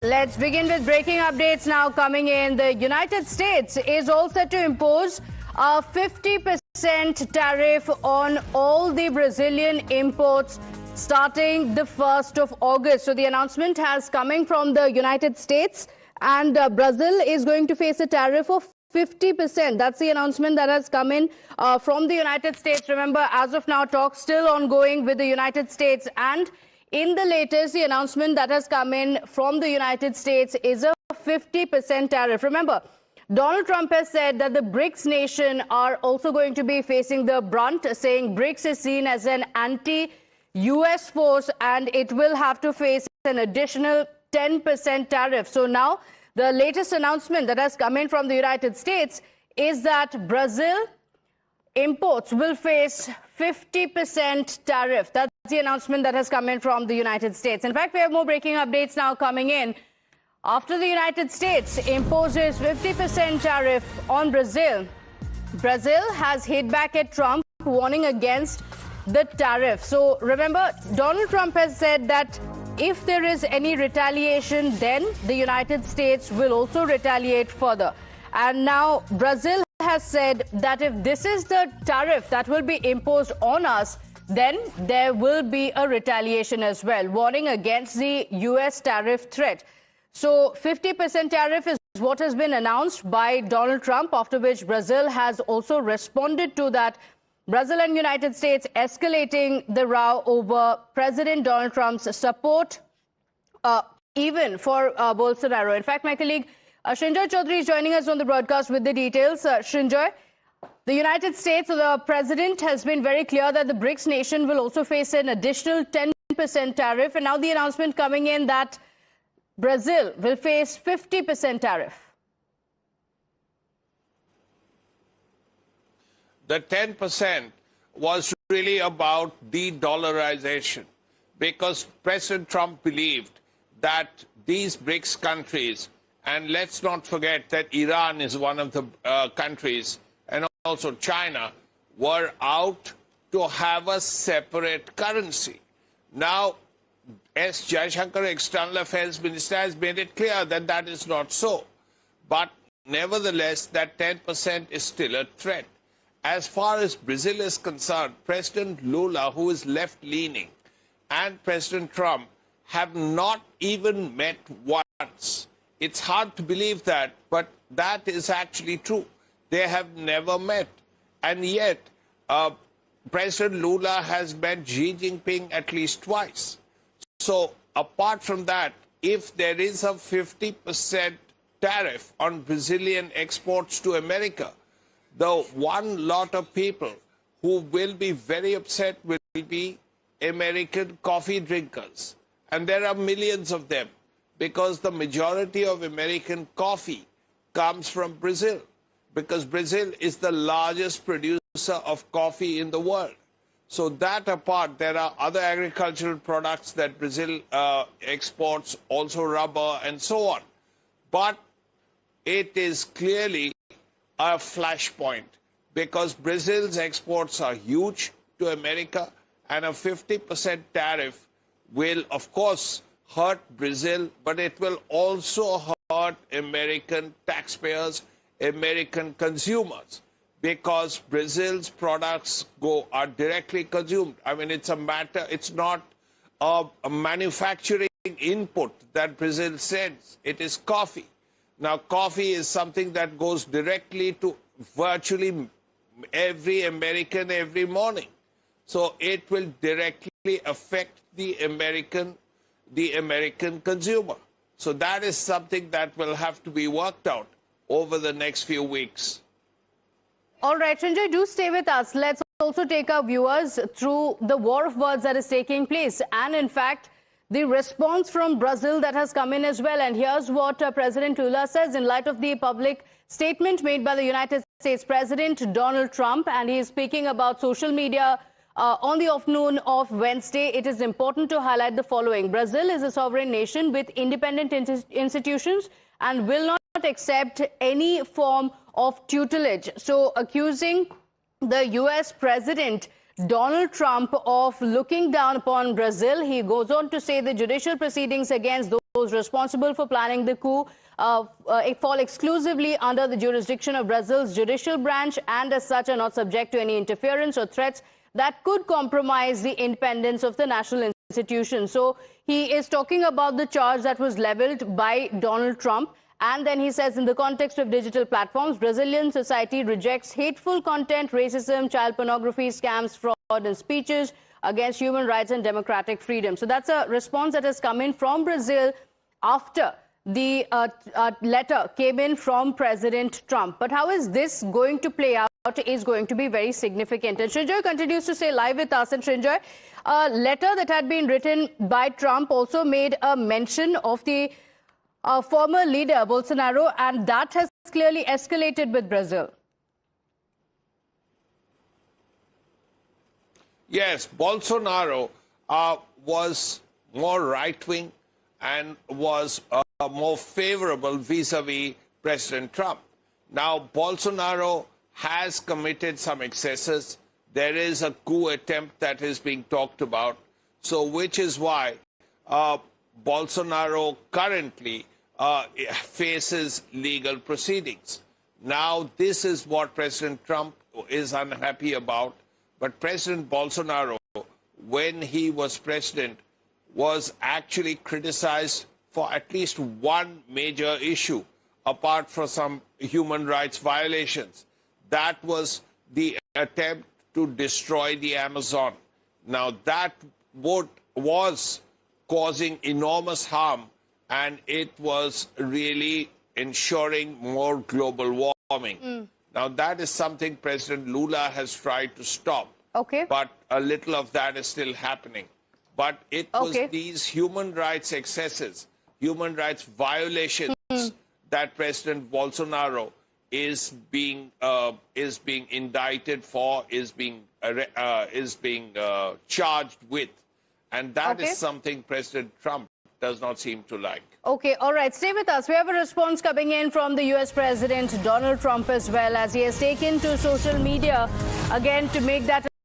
Let's begin with breaking updates now coming in. The United States is all set to impose a 50% tariff on all the Brazilian imports starting the 1st of August. So the announcement has coming from the United States, and Brazil is going to face a tariff of 50%. That's the announcement that has come in from the United States. Remember, as of now, talks still ongoing with the United States, and in the latest, the announcement that has come in from the United States is a 50% tariff. Remember, Donald Trump has said that the BRICS nation are also going to be facing the brunt, saying BRICS is seen as an anti-US force and it will have to face an additional 10% tariff. So now the latest announcement that has come in from the United States is that Brazil imports will face 50% tariff. That's the announcement that has come in from the United States. In fact, we have more breaking updates now coming in. After the United States imposes 50% tariff on Brazil, Brazil has hit back at Trump, warning against the tariff. So remember, Donald Trump has said that if there is any retaliation, then the United States will also retaliate further. And now Brazil has said that if this is the tariff that will be imposed on us, then there will be a retaliation as well, warning against the US tariff threat. So 50% tariff is what has been announced by Donald Trump, after which Brazil has also responded to that. Brazil and United States escalating the row over President Donald Trump's support, even for Bolsonaro. In fact, my colleague Srinjoy Chaudhary is joining us on the broadcast with the details. Srinjoy, the United States, the president has been very clear that the BRICS nation will also face an additional 10% tariff. And now the announcement coming in that Brazil will face 50% tariff. The 10% was really about de-dollarization, because President Trump believed that these BRICS countries, and let's not forget that Iran is one of the countries, and also China, were out to have a separate currency. Now, S. Jaishankar, External Affairs Minister, has made it clear that that is not so. But nevertheless, that 10% is still a threat. As far as Brazil is concerned, President Lula, who is left-leaning, and President Trump have not even met once. It's hard to believe that, but that is actually true. They have never met. And yet, President Lula has met Xi Jinping at least twice. So, apart from that, if there is a 50% tariff on Brazilian exports to America, the one lot of people who will be very upset will be American coffee drinkers. And there are millions of them, because the majority of American coffee comes from Brazil, because Brazil is the largest producer of coffee in the world. So that apart, there are other agricultural products that Brazil exports, also rubber and so on. But it is clearly a flashpoint, because Brazil's exports are huge to America, and a 50% tariff will, of course, hurt Brazil, but it will also hurt American taxpayers, American consumers, because Brazil's products are directly consumed. I mean, it's not a manufacturing input that Brazil sends. It is coffee. Now, coffee is something that goes directly to virtually every American every morning. So it will directly affect the American consumer. So that is something that will have to be worked out over the next few weeks. All right, Sanjay, do stay with us. Let's also take our viewers through the war of words that is taking place, and in fact, the response from Brazil that has come in as well. And here's what President Lula says in light of the public statement made by the United States President Donald Trump. And he is speaking about social media on the afternoon of Wednesday. It is important to highlight the following. Brazil is a sovereign nation with independent institutions and will not accept any form of tutelage. So accusing the US President Donald Trump of looking down upon Brazil. He goes on to say the judicial proceedings against those those responsible for planning the coup fall exclusively under the jurisdiction of Brazil's judicial branch and as such are not subject to any interference or threats that could compromise the independence of the national institution. So he is talking about the charge that was leveled by Donald Trump. And then he says, in the context of digital platforms, Brazilian society rejects hateful content, racism, child pornography, scams, fraud, and speeches against human rights and democratic freedom. So that's a response that has come in from Brazil after the letter came in from President Trump. But how is this going to play out is going to be very significant. And Srinjoy continues to stay live with us. And Srinjoy, a letter that had been written by Trump also made a mention of the former leader Bolsonaro, and that has clearly escalated with Brazil. Yes, Bolsonaro was more right-wing and was more favorable vis-a-vis President Trump. Now, Bolsonaro has committed some excesses. There is a coup attempt that is being talked about. So, which is why Bolsonaro currently faces legal proceedings. Now, this is what President Trump is unhappy about. But President Bolsonaro, when he was president, was actually criticized for at least one major issue, apart from some human rights violations. That was the attempt to destroy the Amazon. Now, that was causing enormous harm, and it was really ensuring more global warming. Now, that is something President Lula has tried to stop. Okay. But a little of that is still happening. But it was these human rights excesses, human rights violations that President Bolsonaro is being indicted for, is being charged with. And that is something President Trump does not seem to like. Okay, all right. Stay with us. We have a response coming in from the U.S. President Donald Trump as well, as he has taken to social media again to make that